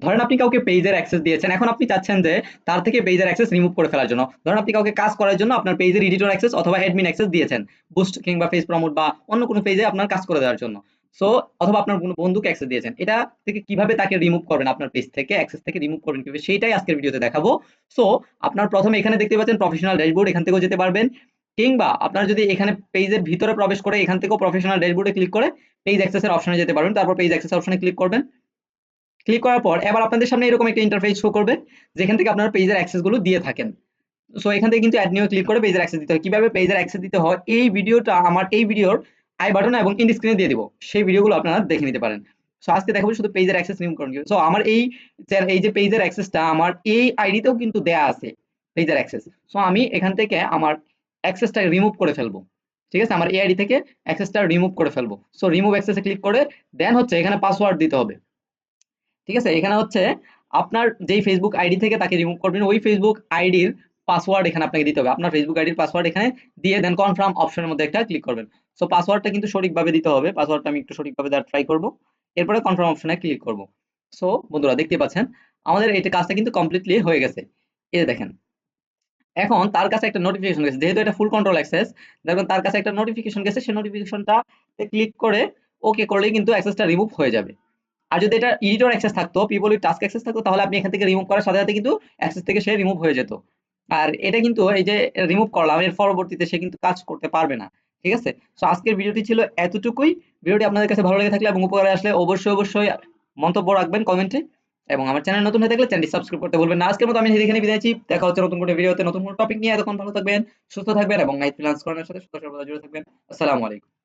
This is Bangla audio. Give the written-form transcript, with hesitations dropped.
ধরেন আপনি কাউকে পেজের অ্যাক্সেস দিয়েছেন, এখন আপনি চাচ্ছেন যে তার থেকে পেজের অ্যাক্সেস রিমুভ করে ফেলার জন্য। ধরেন আপনি কাউকে কাজ করার জন্য আপনার পেজের এডিটর অ্যাক্সেস অথবা অ্যাডমিন অ্যাক্সেস দিয়েছেন, বুস্ট কিংবা পেজ প্রমোট বা অন্য কোনো পেজে আপনার কাজ করে দেওয়ার জন্য। সো অথবা আপনার কোনো বন্ধুকে অ্যাক্সেস দিয়েছেন, এটা থেকে কিভাবে তাকে রিমুভ করবেন, আপনার পেজ থেকে অ্যাক্সেস থেকে রিমুভ করবেন কিভাবে, সেইটাই আজকের ভিডিওতে দেখাবো। সো আপনার প্রথমে এখানে দেখতে পাচ্ছেন প্রফেশনাল ড্যাশবোর্ড, এখান থেকেও যেতে পারবেন, কিংবা আপনারা যদি এখানে পেজের ভিতরে প্রবেশ করে এখান থেকেও প্রফেশনাল ড্যাশবোর্ডে ক্লিক করে পেজ অ্যাক্সেসের অপশনে যেতে পারবেন। তারপর পেজ অ্যাক্সেস অপশনে ক্লিক করবেন। ক্লিক করার পর এবার আপনাদের সামনে এরকম একটা ইন্টারফেস শো করবে, যেখান থেকে আপনারা পেজের অ্যাক্সেস গুলো দিয়ে থাকেন। সো এখান থেকে কিন্তু অ্যাড নিউ ক্লিক করে পেজের অ্যাক্সেস দিতে হয়। কিভাবে পেজের অ্যাক্সেস দিতে হয় এই ভিডিওটা আমার এই ভিডিওর আই বাটনে এবং ইন স্ক্রিনে দিয়ে দিব, সেই ভিডিওগুলো আপনারা দেখে নিতে পারেন। সো আজকে দেখাবো শুধু পেজের অ্যাক্সেস রিমুভ করুন। সো আমার এই যে পেজের অ্যাক্সেসটা আমার এই আইডিতেও কিন্তু দেয়া আছে পেজের অ্যাক্সেস। সো আমি এখান থেকে আমার অ্যাক্সেসটা রিমুভ করে ফেলবো। ঠিক আছে, আমার এই আইডি থেকে অ্যাক্সেসটা রিমুভ করে ফেলবো। সো রিমুভ অ্যাক্সেসে ক্লিক করে দেন হচ্ছে এখানে পাসওয়ার্ড দিতে হবে। ঠিক আছে, এখানে হচ্ছে আপনার যেই ফেসবুক আইডি থেকে তাকে রিমুভ করবেন ওই ফেসবুক আইডির পাসওয়ার্ড এখানে আপনাকে দিতে হবে। আপনার ফেসবুক আইডির পাসওয়ার্ড এখানে দিয়ে দেন কনফার্ম অপশনের মধ্যে একটা ক্লিক করবেন। সো পাসওয়ার্ডটা কিন্তু সঠিকভাবে দিতে হবে, পাসওয়ার্ডটা আমি একটু সঠিকভাবে দেওয়ার ট্রাই করব। এরপরে কনফার্ম অপশনে ক্লিক করব। সো বন্ধুরা দেখতে পাচ্ছেন আমাদের এটা কাজটা কিন্তু কমপ্লিটলি হয়ে গেছে। এই যে দেখেন, এখন তার কাছে একটা নোটিফিকেশন গেছে, যেহেতু এটা ফুল কন্ট্রোল অ্যাক্সেস, দেখুন তার কাছে একটা নোটিফিকেশন গেছে, সেই নোটিফিকেশনটা ক্লিক করে ওকে করলেই কিন্তু অ্যাক্সেসটা রিমুভ হয়ে যাবে। আর যদি এটা এডিটর অ্যাক্সেস থাকতো, পিপল উইথ টাস্ক অ্যাক্সেস থাকতো, তাহলে আপনি এখান থেকে রিমুভ করার সাথে সাথে কিন্তু অ্যাক্সেস থেকে সে রিমুভ হয়ে যেত। আর এটা কিন্তু এই যে রিমুভ করলাম, এর পরবর্তীতে সে কিন্তু কাজ করতে পারবে না। ঠিক আছে, সো আজকের ভিডিওটি ছিল এতটুকুই। ভিডিওটি আপনাদের কাছে ভালো লেগে থাকলে এবং উপকারে আসলে অবশ্যই মন্তব্য রাখবেন কমেন্টে, এবং আমার চ্যানেল নতুন হয়ে থাকলে চ্যানেলটি সাবস্ক্রাইব করতে ভুলবেন না। আজকের মতো আমি এখানে বিদায় নিচ্ছি, দেখা হচ্ছে নতুন কোনো ভিডিওতে নতুন কোনো টপিক নিয়ে। এতক্ষণ ভালো থাকবেন, সুস্থ থাকবেন এবং নাইট ফ্রিল্যান্স করার সাথে সদা সর্বদা জুড়ে থাকবেন। আসসালামু আলাইকুম।